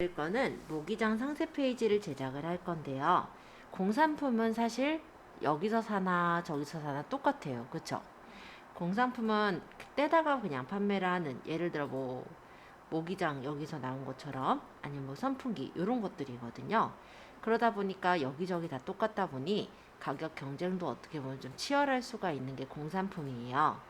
거는 모기장 상세 페이지를 제작을 할 건데요. 공산품은 사실 여기서 사나 저기서 사나 똑같아요. 그쵸? 공산품은 떼다가 그냥 판매를 하는, 예를 들어 뭐 모기장 여기서 나온 것처럼, 아니면 뭐 선풍기 이런 것들이거든요. 그러다 보니까 여기저기 다 똑같다 보니 가격 경쟁도 어떻게 보면 좀 치열할 수가 있는 게 공산품이에요.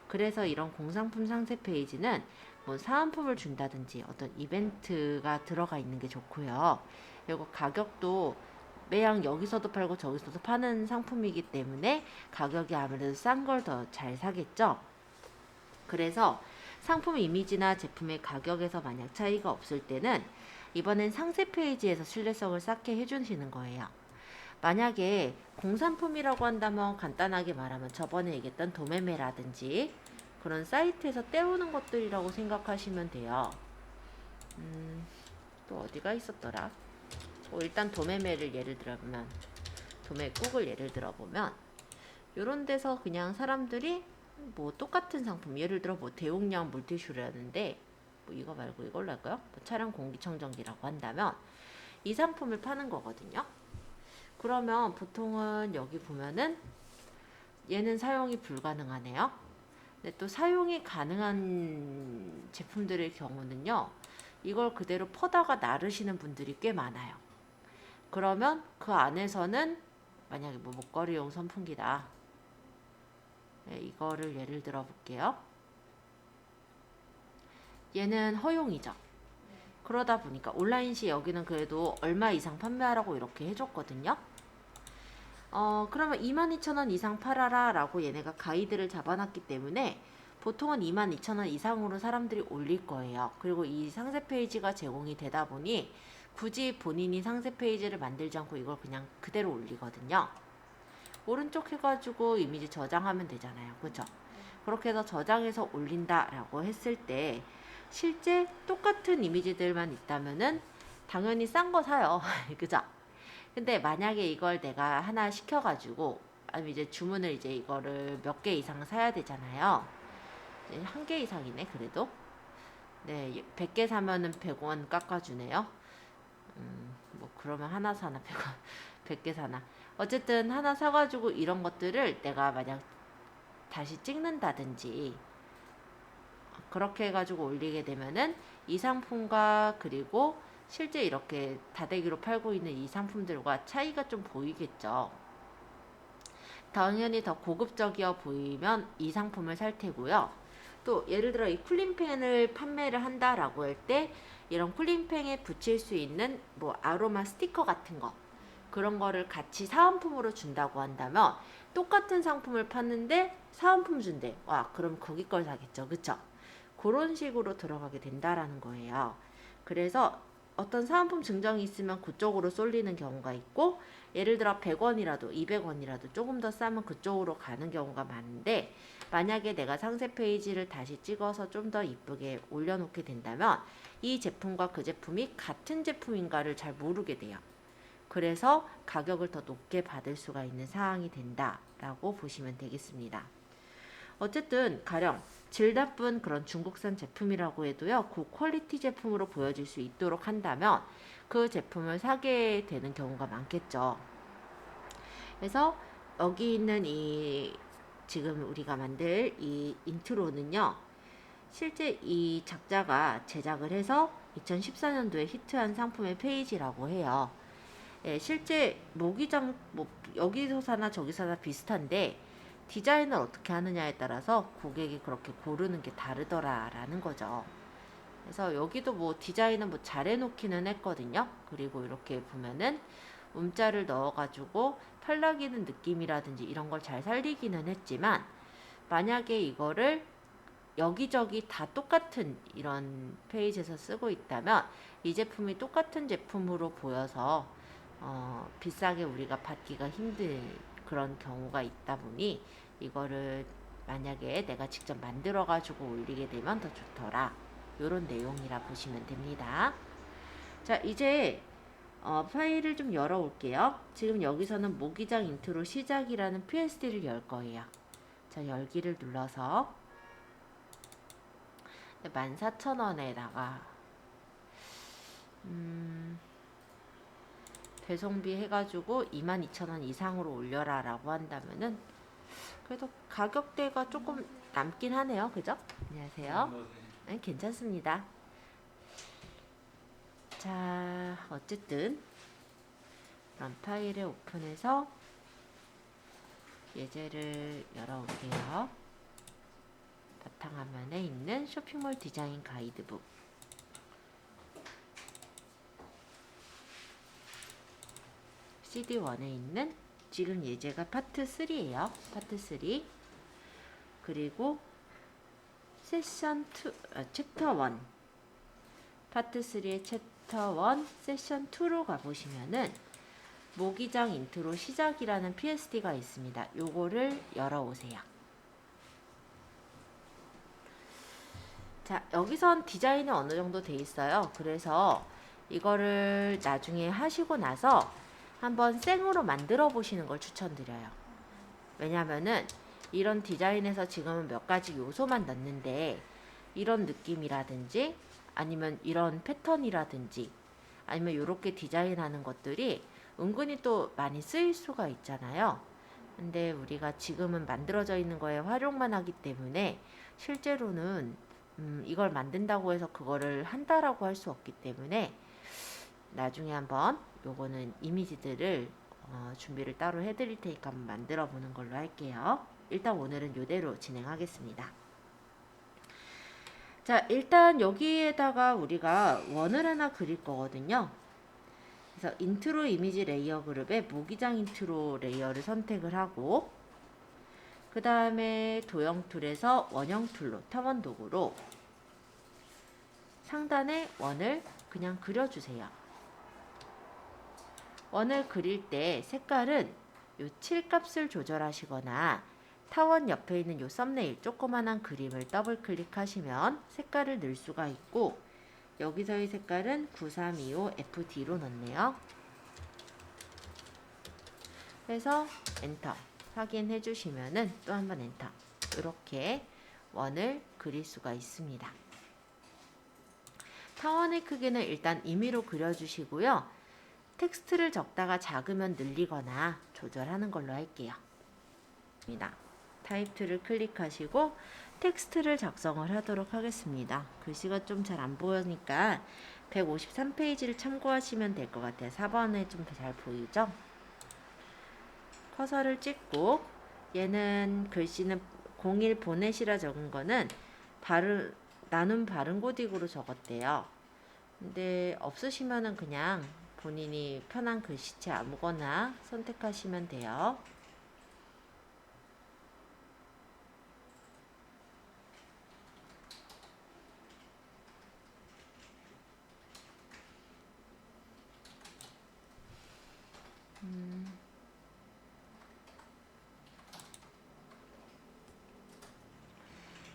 그래서 이런 공산품 상세 페이지는 뭐 사은품을 준다든지 어떤 이벤트가 들어가 있는 게 좋고요. 그리고 가격도 매양 여기서도 팔고 저기서도 파는 상품이기 때문에 가격이 아무래도 싼 걸 더 잘 사겠죠. 그래서 상품 이미지나 제품의 가격에서 만약 차이가 없을 때는 이번엔 상세 페이지에서 신뢰성을 쌓게 해주시는 거예요. 만약에 공산품이라고 한다면 간단하게 말하면 저번에 얘기했던 도매매라든지 그런 사이트에서 떼우는 것들이라고 생각하시면 돼요. 또 어디가 있었더라? 일단 도매매를 예를 들어보면, 도매국을 예를 들어보면 이런 데서 그냥 사람들이 뭐 똑같은 상품, 예를 들어 뭐 대용량 물티슈라는데 뭐 이거 말고 이걸로 할까요? 뭐 차량 공기청정기라고 한다면 이 상품을 파는 거거든요. 그러면 보통은 여기 보면은 얘는 사용이 불가능하네요. 근데 또 사용이 가능한 제품들의 경우는요, 이걸 그대로 퍼다가 나르시는 분들이 꽤 많아요. 그러면 그 안에서는 만약에 뭐 목걸이용 선풍기다. 네, 이거를 예를 들어 볼게요. 얘는 허용이죠. 그러다 보니까 온라인 시 여기는 그래도 얼마 이상 판매하라고 이렇게 해줬거든요. 그러면 22,000원 이상 팔아라 라고 얘네가 가이드를 잡아놨기 때문에 보통은 22,000원 이상으로 사람들이 올릴 거예요. 그리고 이 상세 페이지가 제공이 되다 보니 굳이 본인이 상세 페이지를 만들지 않고 이걸 그냥 그대로 올리거든요. 오른쪽 해가지고 이미지 저장하면 되잖아요. 그죠? 그렇게 해서 저장해서 올린다 라고 했을 때 실제 똑같은 이미지들만 있다면은 당연히 싼 거 사요. 그죠? 근데 만약에 이걸 내가 하나 시켜가지고, 아니면 이제 주문을 이제 이거를 몇 개 이상 사야 되잖아요. 한 개 이상이네, 그래도. 네, 100개 사면은 100원 깎아주네요. 뭐, 그러면 하나 사나, 100원, 100개 사나. 어쨌든 하나 사가지고 이런 것들을 내가 만약 다시 찍는다든지, 그렇게 해가지고 올리게 되면은 이 상품과 그리고 실제 이렇게 다대기로 팔고 있는 이 상품들과 차이가 좀 보이겠죠. 당연히 더 고급적이어 보이면 이 상품을 살 테고요. 또 예를 들어 이 쿨링팬을 판매를 한다라고 할 때 이런 쿨링팬에 붙일 수 있는 뭐 아로마 스티커 같은 거, 그런 거를 같이 사은품으로 준다고 한다면 똑같은 상품을 파는데 사은품 준대. 와, 그럼 거기 걸 사겠죠. 그쵸? 그런 식으로 들어가게 된다라는 거예요. 그래서 어떤 사은품 증정이 있으면 그쪽으로 쏠리는 경우가 있고, 예를 들어 100원이라도 200원이라도 조금 더 싸면 그쪽으로 가는 경우가 많은데, 만약에 내가 상세 페이지를 다시 찍어서 좀 더 이쁘게 올려놓게 된다면 이 제품과 그 제품이 같은 제품인가를 잘 모르게 돼요. 그래서 가격을 더 높게 받을 수가 있는 상황이 된다라고 보시면 되겠습니다. 어쨌든 가령 질 나쁜 그런 중국산 제품이라고 해도요, 고퀄리티 제품으로 보여질 수 있도록 한다면 그 제품을 사게 되는 경우가 많겠죠. 그래서 여기 있는 이 지금 우리가 만들 이 인트로는요, 실제 이 작자가 제작을 해서 2014년도에 히트한 상품의 페이지라고 해요. 예, 실제 모기장 뭐 여기서 사나 저기 사나 비슷한데 디자인을 어떻게 하느냐에 따라서 고객이 그렇게 고르는 게 다르더라라는 거죠. 그래서 여기도 뭐 디자인은 뭐 잘 해놓기는 했거든요. 그리고 이렇게 보면은 움자를 넣어가지고 펄나기는 느낌이라든지 이런 걸 잘 살리기는 했지만, 만약에 이거를 여기저기 다 똑같은 이런 페이지에서 쓰고 있다면 이 제품이 똑같은 제품으로 보여서 비싸게 우리가 받기가 힘든 그런 경우가 있다 보니 이거를 만약에 내가 직접 만들어 가지고 올리게 되면 더 좋더라, 요런 내용이라 보시면 됩니다. 자, 이제 파일을 좀 열어 올게요. 지금 여기서는 모기장 인트로 시작이라는 PSD를 열 거예요. 자, 열기를 눌러서 14,000원에다가 배송비 해가지고 22,000원 이상으로 올려라 라고 한다면은 그래도 가격대가 조금 남긴 하네요. 그죠? 안녕하세요. 네, 괜찮습니다. 자, 어쨌든 그럼 파일을 오픈해서 예제를 열어올게요. 바탕화면에 있는 쇼핑몰 디자인 가이드북. CD1에 있는 지금 예제가 파트 3예요. 파트 3. 그리고 세션 2, 챕터 1. 파트 3의 챕터 1, 세션 2로 가보시면은 모기장 인트로 시작이라는 PSD가 있습니다. 요거를 열어오세요. 자, 여기선 디자인이 어느 정도 돼 있어요. 그래서 이거를 나중에 하시고 나서 한번 생으로 만들어 보시는 걸 추천드려요. 왜냐면은 이런 디자인에서 지금은 몇 가지 요소만 넣는데 이런 느낌이라든지 아니면 이런 패턴이라든지 아니면 이렇게 디자인하는 것들이 은근히 또 많이 쓰일 수가 있잖아요. 근데 우리가 지금은 만들어져 있는 거에 활용만 하기 때문에 실제로는 이걸 만든다고 해서 그거를 한다라고 할 수 없기 때문에 나중에 한번 요거는 이미지들을 준비를 따로 해드릴 테니까 한번 만들어 보는 걸로 할게요. 일단 오늘은 요대로 진행하겠습니다. 자, 일단 여기에다가 우리가 원을 하나 그릴 거거든요. 그래서 인트로 이미지 레이어 그룹에 모기장 인트로 레이어를 선택을 하고 그 다음에 도형 툴에서 원형 툴로 탐원 도구로 상단에 원을 그냥 그려주세요. 원을 그릴 때 색깔은 요 7값을 조절하시거나 타원 옆에 있는 요 썸네일 조그만한 그림을 더블 클릭하시면 색깔을 넣을 수가 있고 여기서의 색깔은 9325 FD로 넣네요. 그래서 엔터 확인해 주시면은 또 한번 엔터 이렇게 원을 그릴 수가 있습니다. 타원의 크기는 일단 임의로 그려주시고요. 텍스트를 적다가 작으면 늘리거나 조절하는 걸로 할게요. 타입 툴을 클릭하시고 텍스트를 작성을 하도록 하겠습니다. 글씨가 좀 잘 안 보이니까 153페이지를 참고하시면 될 것 같아요. 4번에 좀 잘 보이죠? 커서를 찍고 얘는 글씨는 01 보넷이라 적은 거는 나눔 바른 고딕으로 적었대요. 근데 없으시면은 그냥 본인이 편한 글씨체 아무거나 선택하시면 돼요.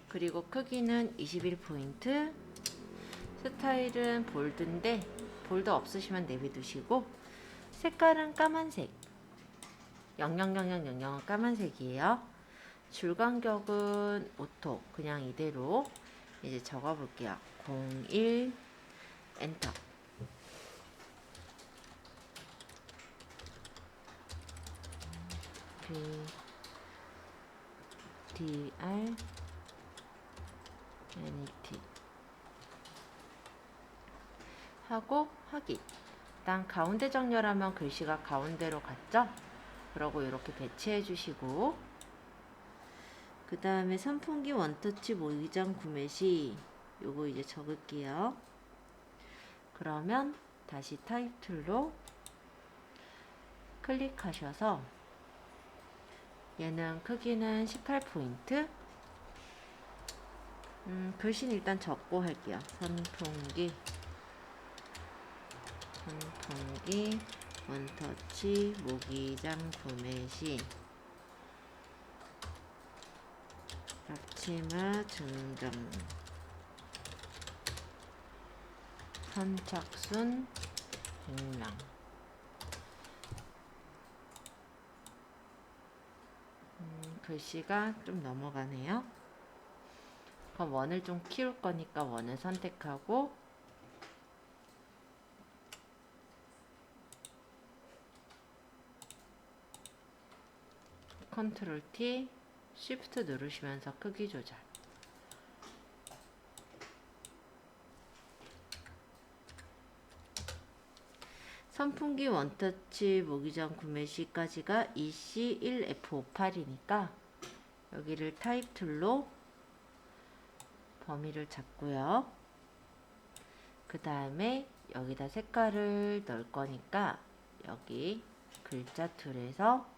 그리고 크기는 21포인트, 스타일은 볼드인데 볼드 없으시면 내비두시고 색깔은 까만색, 000000은 까만색이에요. 줄 간격은 오토 그냥 이대로 이제 적어 볼게요. 01 엔터. BDR NET 하고 확인. 일단 가운데 정렬하면 글씨가 가운데로 갔죠? 그러고 이렇게 배치해 주시고 그 다음에 선풍기 원터치 모기장 구매 시 요거 이제 적을게요. 그러면 다시 타입 툴로 클릭하셔서 얘는 크기는 18포인트 글씨는 일단 적고 할게요. 선풍기 원터치 모기장 구매 시 앞치마 증정 선착순 100명. 글씨가 좀 넘어가네요. 그럼 원을 좀 키울 거니까 원을 선택하고 컨트롤 T, 쉬프트 누르시면서 크기 조절. 선풍기 원터치 모기전 구매 시까지가 EC1F58이니까 여기를 타입 툴로 범위를 잡고요. 그 다음에 여기다 색깔을 넣을 거니까 여기 글자 툴에서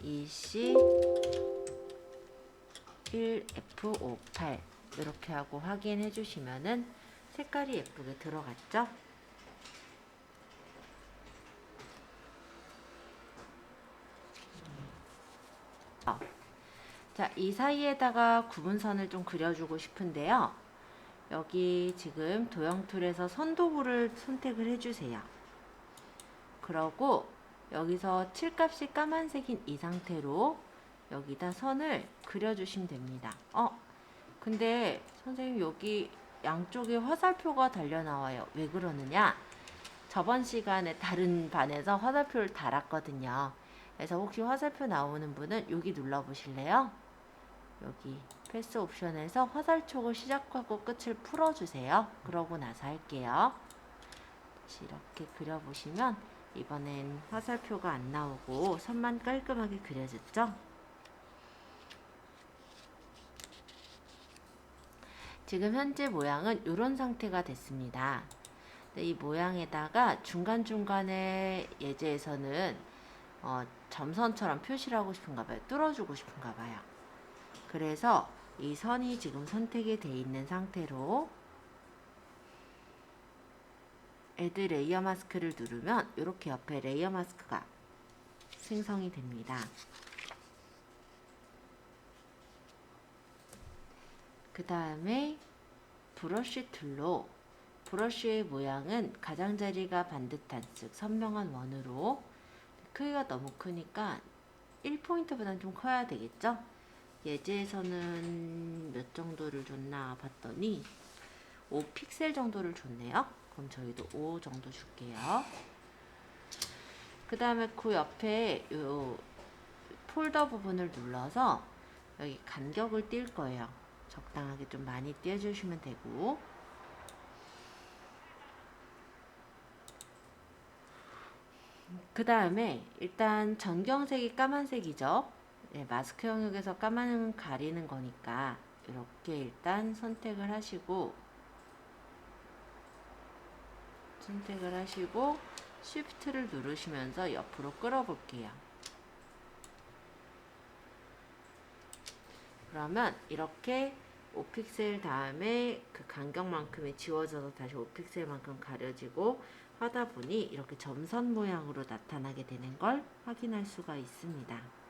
EC1F58 이렇게 하고 확인해 주시면은 색깔이 예쁘게 들어갔죠? 자, 이 사이에다가 구분선을 좀 그려주고 싶은데요. 여기 지금 도형 툴에서 선도구를 선택을 해주세요. 그러고 여기서 칠값이 까만색인 이 상태로 여기다 선을 그려주시면 됩니다. 근데 선생님 여기 양쪽에 화살표가 달려 나와요. 왜 그러느냐? 저번 시간에 다른 반에서 화살표를 달았거든요. 그래서 혹시 화살표 나오는 분은 여기 눌러 보실래요? 여기 패스 옵션에서 화살촉을 시작하고 끝을 풀어주세요. 그러고 나서 할게요. 다시 이렇게 그려보시면 이번엔 화살표가 안 나오고 선만 깔끔하게 그려졌죠? 지금 현재 모양은 이런 상태가 됐습니다. 이 모양에다가 중간중간에 예제에서는 점선처럼 표시를 하고 싶은가 봐요. 뚫어주고 싶은가 봐요. 그래서 이 선이 지금 선택이 되어 있는 상태로 애드 레이어 마스크를 누르면 이렇게 옆에 레이어 마스크가 생성이 됩니다. 그 다음에 브러쉬 툴로 브러쉬의 모양은 가장자리가 반듯한 즉 선명한 원으로 크기가 너무 크니까 1포인트보다는 좀 커야 되겠죠? 예제에서는 몇 정도를 줬나 봤더니 5픽셀 정도를 줬네요. 그럼 저희도 5 정도 줄게요. 그 다음에 그 옆에 요 폴더 부분을 눌러서 여기 간격을 띌 거예요. 적당하게 좀 많이 띄워주시면 되고, 그 다음에 일단 전경색이 까만색이죠. 네, 마스크 영역에서 까만 가리는 거니까 이렇게 일단 선택을 하시고 쉬프트를 누르시면서 옆으로 끌어볼게요. 그러면 이렇게 5픽셀 다음에 그 간격만큼이 지워져서 다시 5픽셀만큼 가려지고 하다 보니 이렇게 점선 모양으로 나타나게 되는 걸 확인할 수가 있습니다.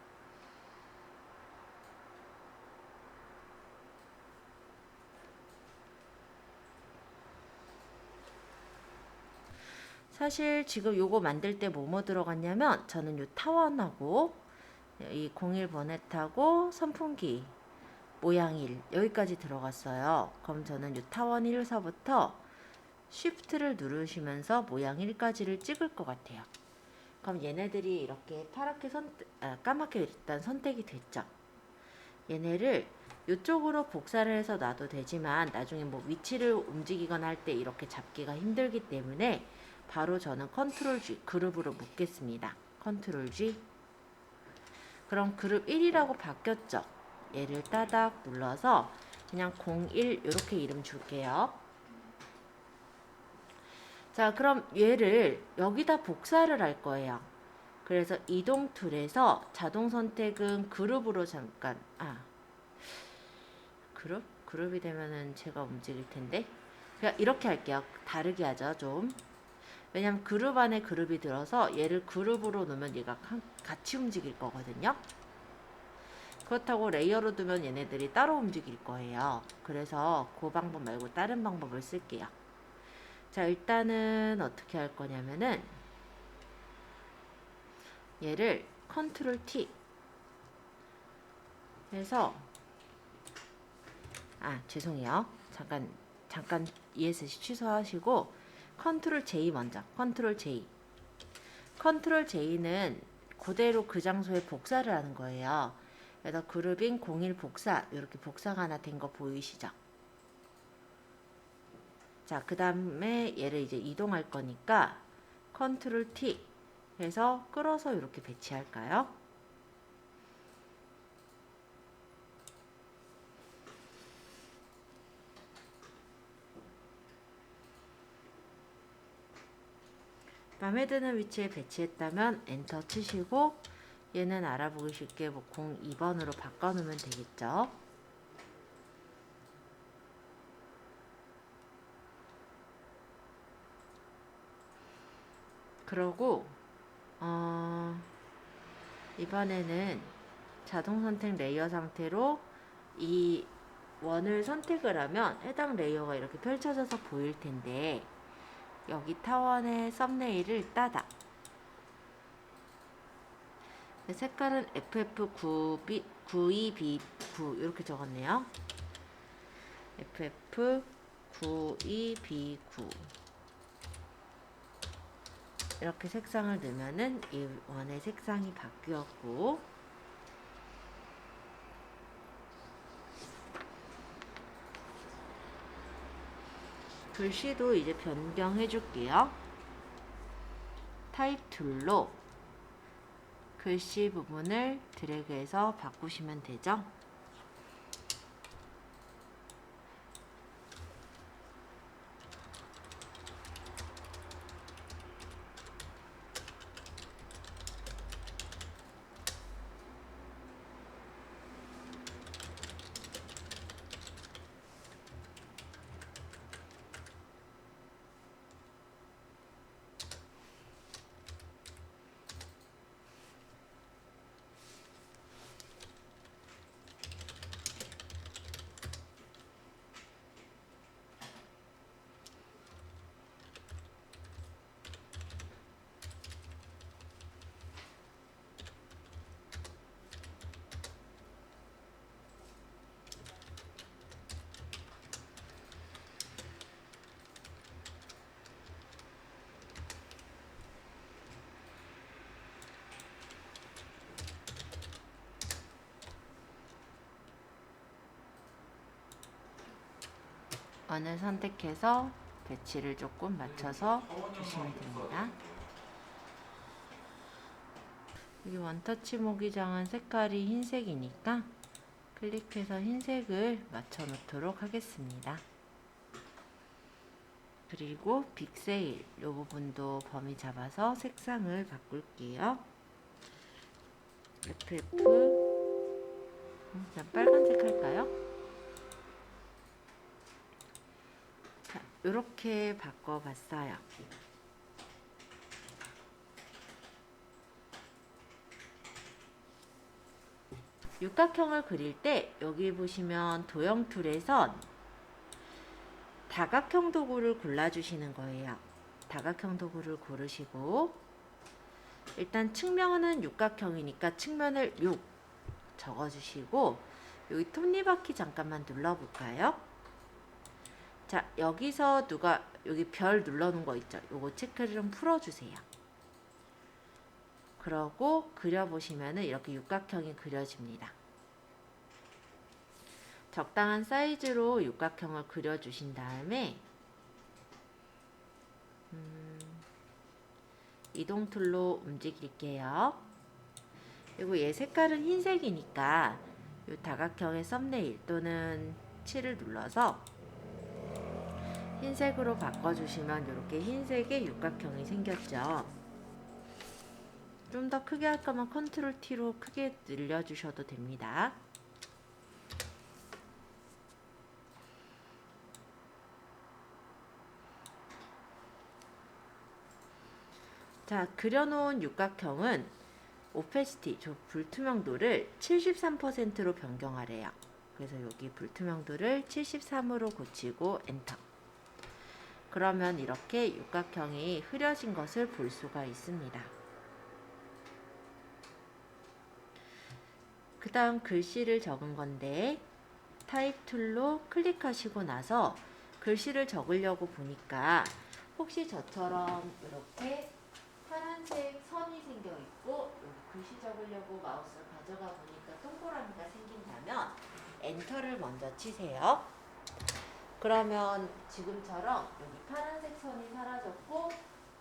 사실 지금 요거 만들 때 뭐뭐 들어갔냐면 저는 요 타원하고 이 01 버넷하고 선풍기 모양 1 여기까지 들어갔어요. 그럼 저는 요 타원 1서부터 쉬프트를 누르시면서 모양 1까지를 찍을 것 같아요. 그럼 얘네들이 이렇게 파랗게 까맣게 일단 선택이 됐죠. 얘네를 이쪽으로 복사를 해서 놔도 되지만 나중에 뭐 위치를 움직이거나 할 때 이렇게 잡기가 힘들기 때문에 바로 저는 컨트롤 G 그룹으로 묶겠습니다. 컨트롤 G. 그럼 그룹 1이라고 바뀌었죠. 얘를 따닥 눌러서 그냥 01 이렇게 이름 줄게요. 자, 그럼 얘를 여기다 복사를 할 거예요. 그래서 이동 툴에서 자동 선택은 그룹으로 잠깐 그룹이 되면은 제가 움직일 텐데 그냥 이렇게 할게요. 다르게 하죠 좀. 왜냐면 그룹 안에 그룹이 들어서 얘를 그룹으로 놓으면 얘가 같이 움직일 거거든요. 그렇다고 레이어로 두면 얘네들이 따로 움직일 거예요. 그래서 그 방법 말고 다른 방법을 쓸게요. 자, 일단은 어떻게 할 거냐면은 얘를 컨트롤 T 해서 죄송해요. 잠깐 ESC 취소하시고 컨트롤 J 먼저. 컨트롤 J는 그대로 그 장소에 복사를 하는 거예요. 그래서 그룹인 01 복사, 이렇게 복사가 하나 된 거 보이시죠? 자, 그 다음에 얘를 이제 이동할 거니까 컨트롤 T 해서 끌어서 이렇게 배치할까요? 마음에 드는 위치에 배치했다면 엔터 치시고 얘는 알아보기 쉽게 뭐 02번으로 바꿔놓으면 되겠죠. 그러고 이번에는 자동 선택 레이어 상태로 이 원을 선택을 하면 해당 레이어가 이렇게 펼쳐져서 보일 텐데 여기 타원의 썸네일을 따다. 색깔은 FF92B9 이렇게 적었네요. FF92B9 이렇게 색상을 넣으면은 이 원의 색상이 바뀌었고, 글씨도 이제 변경해 줄게요. 타입 툴로 글씨 부분을 드래그해서 바꾸시면 되죠. 원을 선택해서 배치를 조금 맞춰서 주시면 됩니다. 여기 원터치 모기장은 색깔이 흰색이니까 클릭해서 흰색을 맞춰 놓도록 하겠습니다. 그리고 빅세일 이 부분도 범위 잡아서 색상을 바꿀게요. 빨간색 할까요? 자, 이렇게 바꿔봤어요. 육각형을 그릴 때 여기 보시면 도형 툴에선 다각형 도구를 골라주시는 거예요. 다각형 도구를 고르시고 일단 측면은 육각형이니까 측면을 6 적어주시고 여기 톱니바퀴 잠깐만 눌러볼까요? 자, 여기서 누가 여기 별 눌러놓은 거 있죠? 요거 체크를 좀 풀어주세요. 그러고 그려보시면은 이렇게 육각형이 그려집니다. 적당한 사이즈로 육각형을 그려주신 다음에 이동 툴로 움직일게요. 그리고 얘 색깔은 흰색이니까 이 다각형의 썸네일 또는 7을 눌러서 흰색으로 바꿔주시면 이렇게 흰색의 육각형이 생겼죠. 좀 더 크게 할 거면 컨트롤 T로 크게 늘려주셔도 됩니다. 자, 그려놓은 육각형은 오페시티, 불투명도를 73%로 변경하래요. 그래서 여기 불투명도를 73으로 고치고 엔터. 그러면 이렇게 육각형이 흐려진 것을 볼 수가 있습니다. 그 다음 글씨를 적은 건데 타입 툴로 클릭하시고 나서 글씨를 적으려고 보니까 혹시 저처럼 이렇게 파란색 선이 생겨 있고 여기 글씨 적으려고 마우스를 가져가 보니까 동그라미가 생긴다면 엔터를 먼저 치세요. 그러면 지금처럼 여기 파란색 선이 사라졌고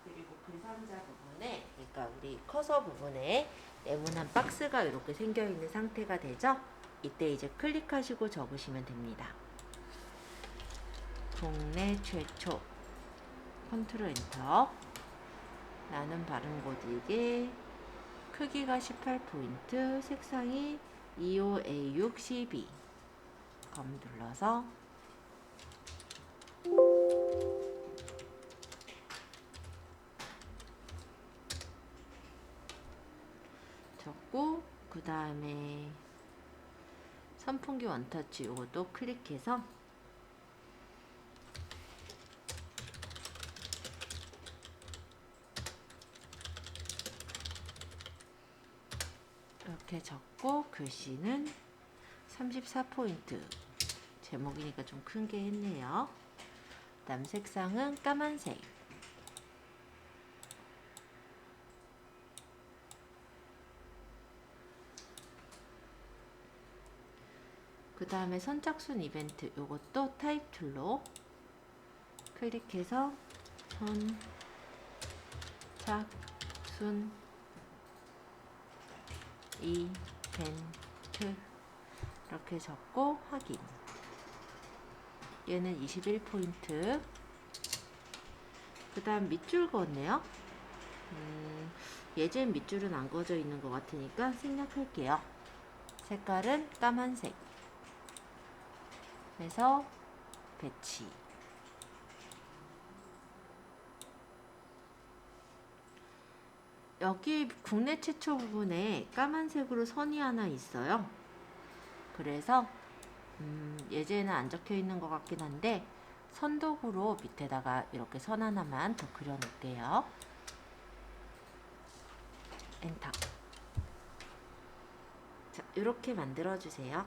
그리고 그 상자 부분에 그러니까 우리 커서 부분에 네모난 박스가 이렇게 생겨 있는 상태가 되죠. 이때 이제 클릭하시고 적으시면 됩니다. 국내 최초 컨트롤 엔터. 나는 바른 고딕에 크기가 18포인트, 색상이 25A612. 검 눌러서 적고 그 다음에 선풍기 원터치 이것도 클릭해서 이렇게 적고 글씨는 34포인트. 제목이니까 좀 큰 게 했네요. 그 다음 색상은 까만색. 그 다음에 선착순 이벤트 요것도 타입 툴로 클릭해서 선착순 이벤트 이렇게 적고 확인. 얘는 21포인트. 그 다음 밑줄 그었네요. 예전 밑줄은 안 그어져 있는 것 같으니까 생략할게요. 색깔은 까만색. 그래서 배치. 여기 국내 최초 부분에 까만색으로 선이 하나 있어요. 그래서 예제에는 안 적혀 있는 것 같긴 한데 선독으로 밑에다가 이렇게 선 하나만 더 그려 놓을게요. 엔터. 자, 이렇게 만들어 주세요.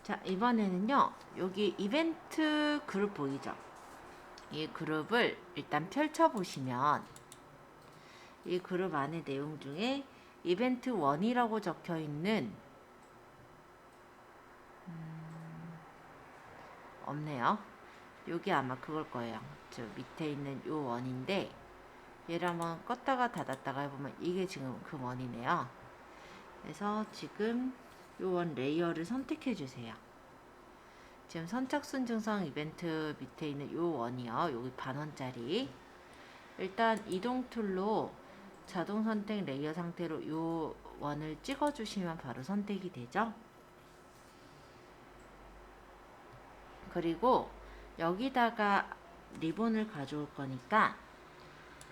자, 이번에는요. 여기 이벤트 그룹 보이죠? 이 그룹을 일단 펼쳐 보시면 이 그룹 안에 내용 중에 이벤트 1이라고 적혀 있는 없네요. 여기 아마 그걸 거예요. 저 밑에 있는 요 원인데 얘를 한번 껐다가 닫았다가 해보면 이게 지금 그 원이네요. 그래서 지금 요 원 레이어를 선택해 주세요. 지금 선착순 증상 이벤트 밑에 있는 요 원이요. 여기 반원짜리. 일단 이동 툴로 자동 선택 레이어 상태로 요 원을 찍어 주시면 바로 선택이 되죠. 그리고 여기다가 리본을 가져올 거니까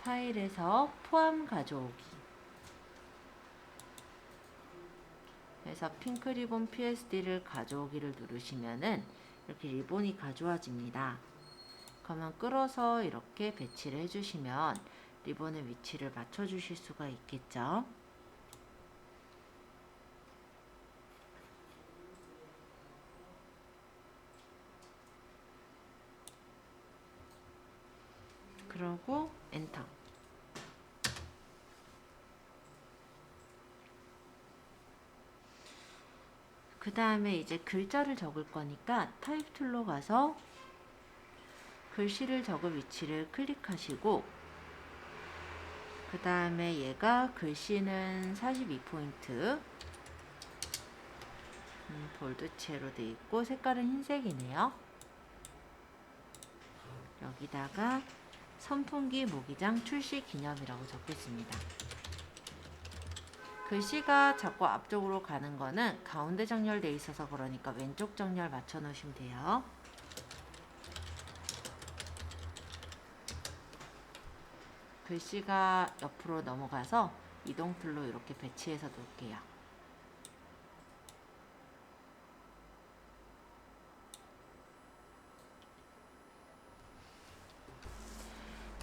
파일에서 포함 가져오기. 그래서 핑크 리본 PSD를 가져오기를 누르시면은 이렇게 리본이 가져와집니다. 그러면 끌어서 이렇게 배치를 해주시면 리본의 위치를 맞춰주실 수가 있겠죠. 그러고 엔터. 그 다음에 이제 글자를 적을 거니까 타입 툴로 가서 글씨를 적을 위치를 클릭하시고 그 다음에 얘가 글씨는 42포인트 볼드체로 되어 있고 색깔은 흰색이네요. 여기다가 선풍기 모기장 출시 기념이라고 적겠습니다. 글씨가 자꾸 앞쪽으로 가는 거는 가운데 정렬되어 있어서 그러니까 왼쪽 정렬 맞춰 놓으시면 돼요. 글씨가 옆으로 넘어가서 이동 툴로 이렇게 배치해서 놓을게요.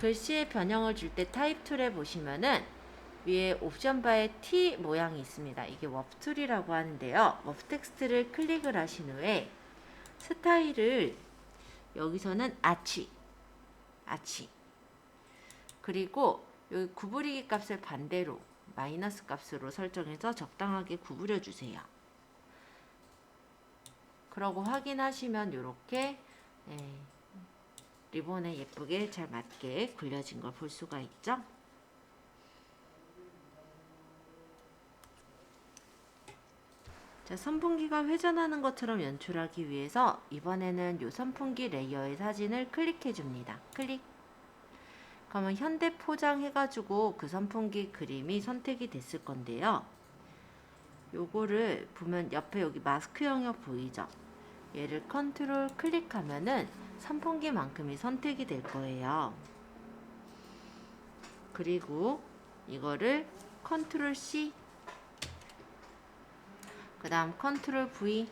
글씨의 변형을 줄 때 타입 툴에 보시면은 위에 옵션 바에 T 모양이 있습니다. 이게 워프 툴이라고 하는데요. 워프 텍스트를 클릭을 하신 후에 스타일을 여기서는 아치 그리고 여기 구부리기 값을 반대로 마이너스 값으로 설정해서 적당하게 구부려 주세요. 그러고 확인하시면 이렇게 리본에 예쁘게 잘 맞게 굴려진 걸 볼 수가 있죠. 자, 선풍기가 회전하는 것처럼 연출하기 위해서 이번에는 이 선풍기 레이어의 사진을 클릭해 줍니다. 클릭. 그러면 현대 포장 해가지고 그 선풍기 그림이 선택이 됐을 건데요. 요거를 보면 옆에 여기 마스크 영역 보이죠? 얘를 컨트롤 클릭하면은 선풍기만큼이 선택이 될 거예요. 그리고 이거를 컨트롤 C, 그 다음 컨트롤 V.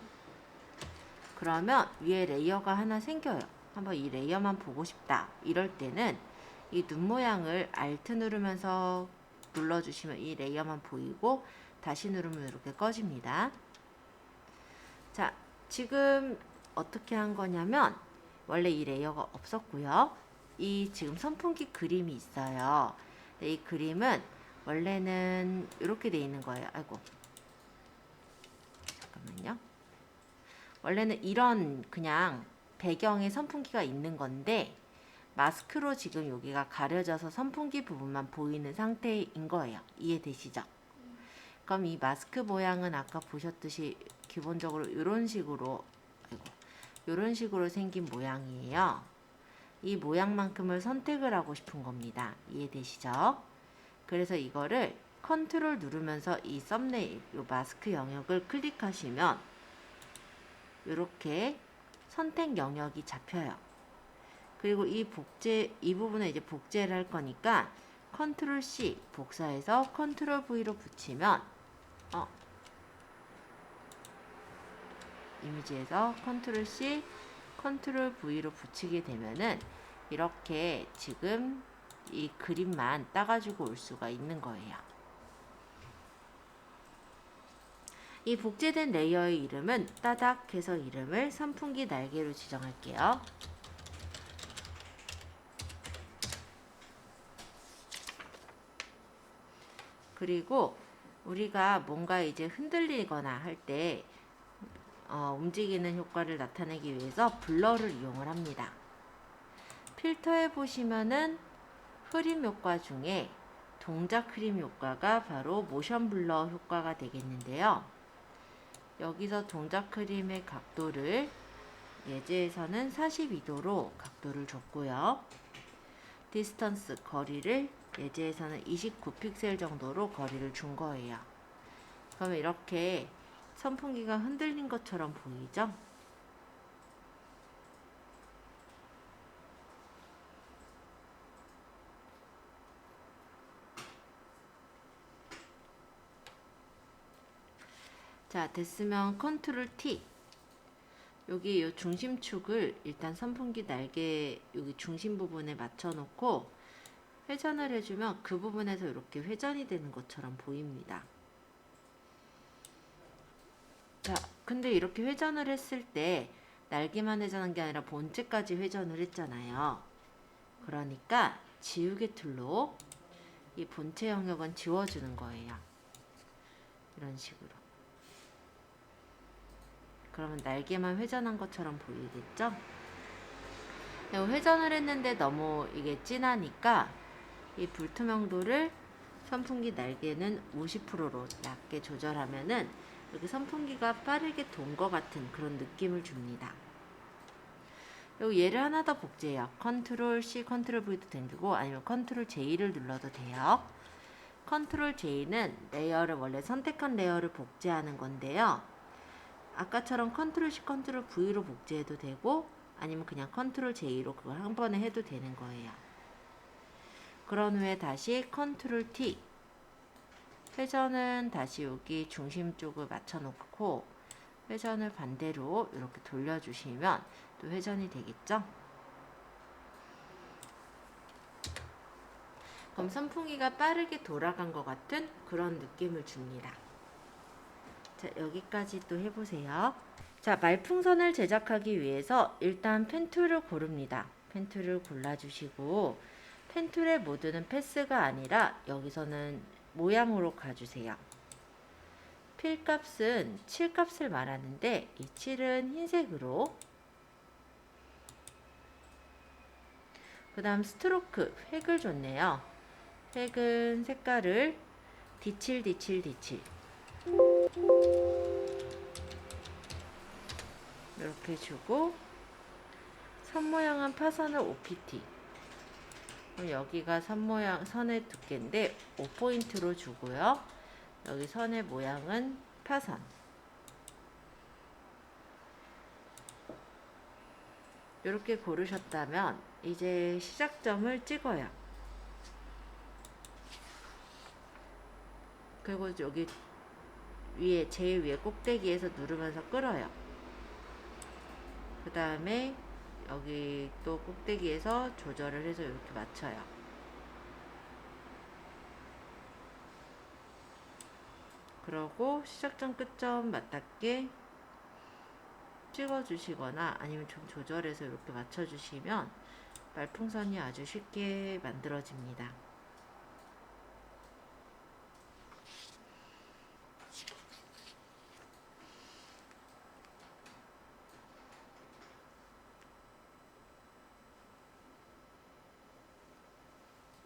그러면 위에 레이어가 하나 생겨요. 한번 이 레이어만 보고 싶다 이럴 때는 이 눈 모양을 Alt 누르면서 눌러주시면 이 레이어만 보이고, 다시 누르면 이렇게 꺼집니다. 자, 지금 어떻게 한 거냐면 원래 이 레이어가 없었고요. 이 지금 선풍기 그림이 있어요. 이 그림은 원래는 이렇게 돼 있는 거예요. 아이고, 잠깐만요. 원래는 이런 그냥 배경에 선풍기가 있는 건데 마스크로 지금 여기가 가려져서 선풍기 부분만 보이는 상태인 거예요. 이해되시죠? 그럼 이 마스크 모양은 아까 보셨듯이 기본적으로 이런 식으로 생긴 모양이에요. 이 모양만큼을 선택을 하고 싶은 겁니다. 이해되시죠? 그래서 이거를 컨트롤 누르면서 이 썸네일, 이 마스크 영역을 클릭하시면 이렇게 선택 영역이 잡혀요. 그리고 이 부분에 이제 복제를 할 거니까 컨트롤 C 복사해서 컨트롤 V로 붙이면 이미지에서 컨트롤 C 컨트롤 V로 붙이게 되면은 이렇게 지금 이 그림만 따가지고 올 수가 있는 거예요. 이 복제된 레이어의 이름은 따닥 해서 이름을 선풍기 날개로 지정할게요. 그리고 우리가 뭔가 이제 흔들리거나 할 때 움직이는 효과를 나타내기 위해서 블러를 이용을 합니다. 필터에 보시면은 흐림 효과 중에 동작 흐림 효과가 바로 모션 블러 효과가 되겠는데요. 여기서 동작 흐림의 각도를 예제에서는 42도로 각도를 줬고요. 디스턴스 거리를 예제에서는 29픽셀 정도로 거리를 준 거예요. 그러면 이렇게 선풍기가 흔들린 것처럼 보이죠? 자, 됐으면 컨트롤 T. 여기 이 중심축을 일단 선풍기 날개 여기 중심 부분에 맞춰 놓고 회전을 해주면 그 부분에서 이렇게 회전이 되는 것처럼 보입니다. 자, 근데 이렇게 회전을 했을 때 날개만 회전한 게 아니라 본체까지 회전을 했잖아요. 그러니까 지우개 툴로 이 본체 영역은 지워주는 거예요. 이런 식으로. 그러면 날개만 회전한 것처럼 보이겠죠? 회전을 했는데 너무 이게 진하니까 이 불투명도를 선풍기 날개는 50%로 낮게 조절하면은 이렇게 선풍기가 빠르게 돈 것 같은 그런 느낌을 줍니다. 그리고 얘를 하나 더 복제해요. 컨트롤 C, 컨트롤 V도 당기고 아니면 컨트롤 J를 눌러도 돼요. 컨트롤 J는 레이어를 원래 선택한 레이어를 복제하는 건데요. 아까처럼 컨트롤 C, 컨트롤 V로 복제해도 되고 아니면 그냥 컨트롤 J로 그걸 한 번에 해도 되는 거예요. 그런 후에 다시 컨트롤 T. 회전은 다시 여기 중심 쪽을 맞춰 놓고 회전을 반대로 이렇게 돌려주시면 또 회전이 되겠죠? 그럼 선풍기가 빠르게 돌아간 것 같은 그런 느낌을 줍니다. 자, 여기까지 또 해보세요. 자, 말풍선을 제작하기 위해서 일단 펜 툴을 고릅니다. 펜 툴을 골라주시고 펜 툴의 모드는 패스가 아니라 여기서는 모양으로 가주세요. 필 값은 7 값을 말하는데 이 7은 흰색으로, 그 다음 스트로크 획을 줬네요. 획은 색깔을 D7 D7 D7 이렇게 주고, 선 모양은 파선을 OPT. 그럼 여기가 선 모양, 선의 두께인데 5포인트로 주고요. 여기 선의 모양은 파선. 이렇게 고르셨다면 이제 시작점을 찍어요. 그리고 여기 위에, 제일 위에 꼭대기에서 누르면서 끌어요. 그 다음에 여기 또 꼭대기에서 조절을 해서 이렇게 맞춰요. 그러고 시작점 끝점 맞닿게 찍어주시거나 아니면 좀 조절해서 이렇게 맞춰주시면 말풍선이 아주 쉽게 만들어집니다.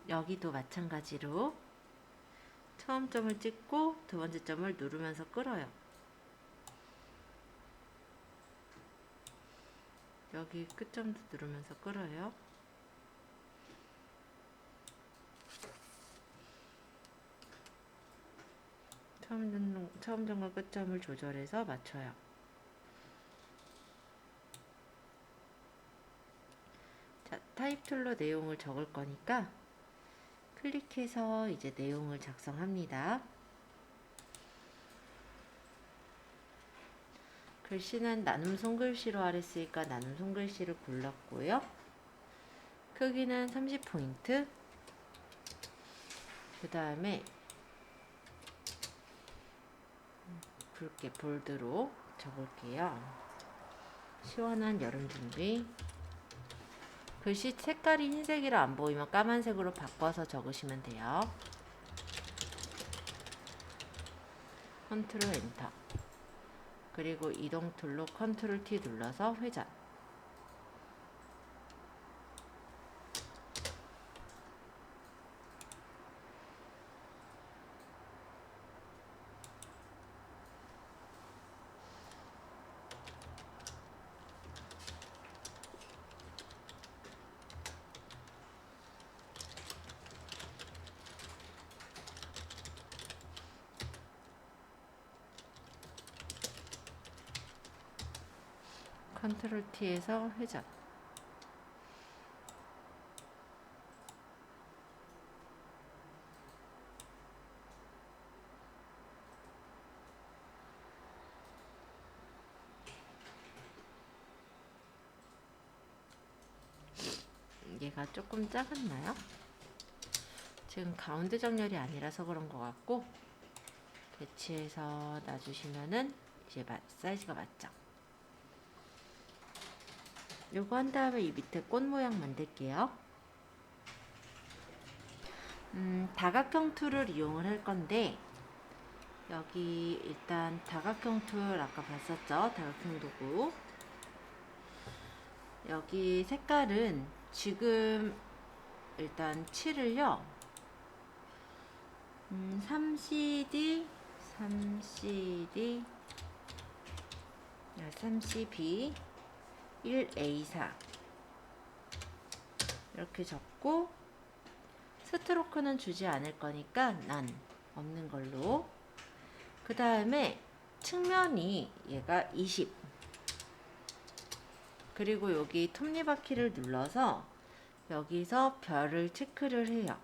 여기도 마찬가지로 처음 점을 찍고 두 번째 점을 누르면서 끌어요. 여기 끝점도 누르면서 끌어요. 처음 점과 끝점을 조절해서 맞춰요. 자, 타입 툴로 내용을 적을 거니까 클릭해서 이제 내용을 작성합니다. 글씨는 나눔 손글씨로 하랬으니까 나눔 손글씨를 골랐고요. 크기는 30포인트. 그 다음에 붉게 볼드로 적을게요. 시원한 여름 준비. 글씨 색깔이 흰색이라 안 보이면 까만색으로 바꿔서 적으시면 돼요. 컨트롤 엔터. 그리고 이동 툴로 컨트롤 T 눌러서 회전. 컨트롤 T에서 회전. 얘가 조금 작았나요? 지금 가운데 정렬이 아니라서 그런 것 같고, 배치해서 놔주시면은 이제 사이즈가 맞죠? 요거 한 다음에 이 밑에 꽃 모양 만들게요. 다각형 툴을 이용을 할 건데, 여기 일단 다각형 툴 아까 봤었죠? 다각형 도구. 여기 색깔은 지금 일단 7을요 3CD 3CB 1A4 이렇게 적고, 스트로크는 주지 않을 거니까 난 없는 걸로. 그 다음에 측면이 얘가 20. 그리고 여기 톱니바퀴를 눌러서 여기서 별을 체크를 해요.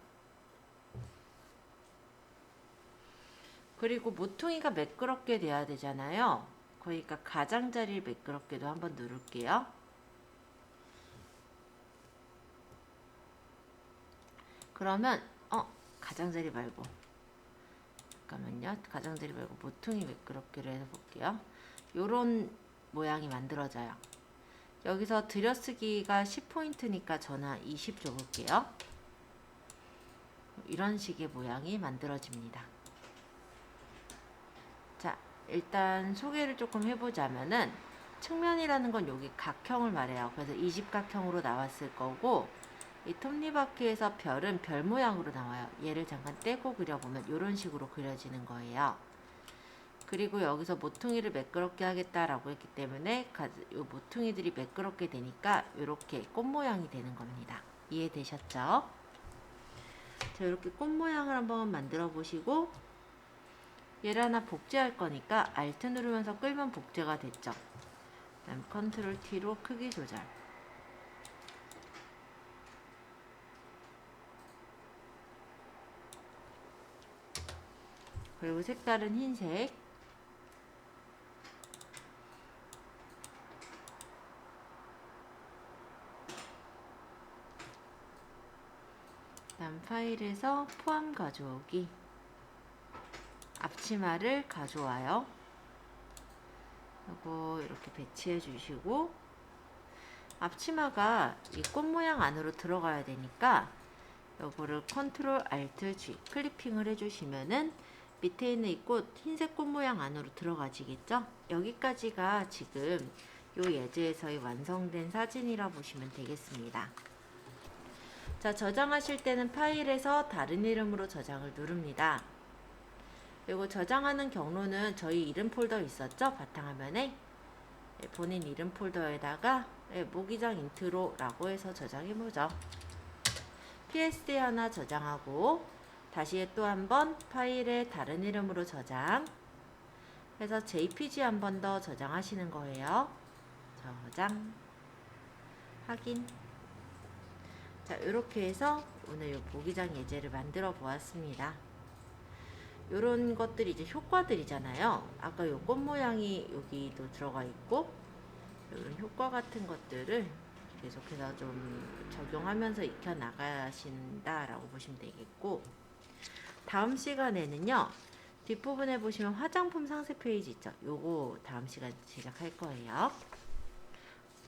그리고 모퉁이가 매끄럽게 돼야 되잖아요. 그러니까 가장자리 매끄럽게도 한번 누를게요. 그러면 가장자리 말고, 잠깐만요. 가장자리 말고 모퉁이 매끄럽게를 해서 볼게요. 요런 모양이 만들어져요. 여기서 들여쓰기가 10포인트니까 저는 한 20 줘볼게요. 이런 식의 모양이 만들어집니다. 자, 일단 소개를 조금 해보자면은 측면이라는 건 여기 각형을 말해요. 그래서 20각형으로 나왔을 거고, 이 톱니바퀴에서 별은 별 모양으로 나와요. 얘를 잠깐 떼고 그려보면 이런 식으로 그려지는 거예요. 그리고 여기서 모퉁이를 매끄럽게 하겠다라고 했기 때문에 이 모퉁이들이 매끄럽게 되니까 이렇게 꽃 모양이 되는 겁니다. 이해되셨죠? 자, 이렇게 꽃 모양을 한번 만들어 보시고, 얘를 하나 복제할 거니까 Alt 누르면서 끌면 복제가 됐죠. 그다음 Ctrl T로 크기 조절. 그리고 색깔은 흰색. 다음 파일에서 포함 가져오기. 앞치마를 가져와요. 그리고 이렇게 배치해 주시고, 앞치마가 이 꽃 모양 안으로 들어가야 되니까 요거를 Ctrl Alt G 클리핑을 해주시면은 밑에 있는 이 꽃 흰색 꽃 모양 안으로 들어가지겠죠? 여기까지가 지금 요 예제에서의 완성된 사진이라 보시면 되겠습니다. 자, 저장하실 때는 파일에서 다른 이름으로 저장을 누릅니다. 그리고 저장하는 경로는 저희 이름 폴더 있었죠? 바탕화면에 본인 이름 폴더에다가 모기장 인트로라고 해서 저장해보죠. PSD 하나 저장하고 다시 또 한번 파일에 다른 이름으로 저장 해서 JPG 한 번 더 저장하시는 거예요. 저장 확인. 자, 이렇게 해서 오늘 요 모기장 예제를 만들어 보았습니다. 요런 것들이 이제 효과들이잖아요. 아까 요 꽃 모양이 여기도 들어가 있고, 이런 효과 같은 것들을 계속해서 좀 적용하면서 익혀 나가신다라고 보시면 되겠고, 다음 시간에는요, 뒷부분에 보시면 화장품 상세 페이지 있죠. 요거 다음 시간에 제작할 거예요.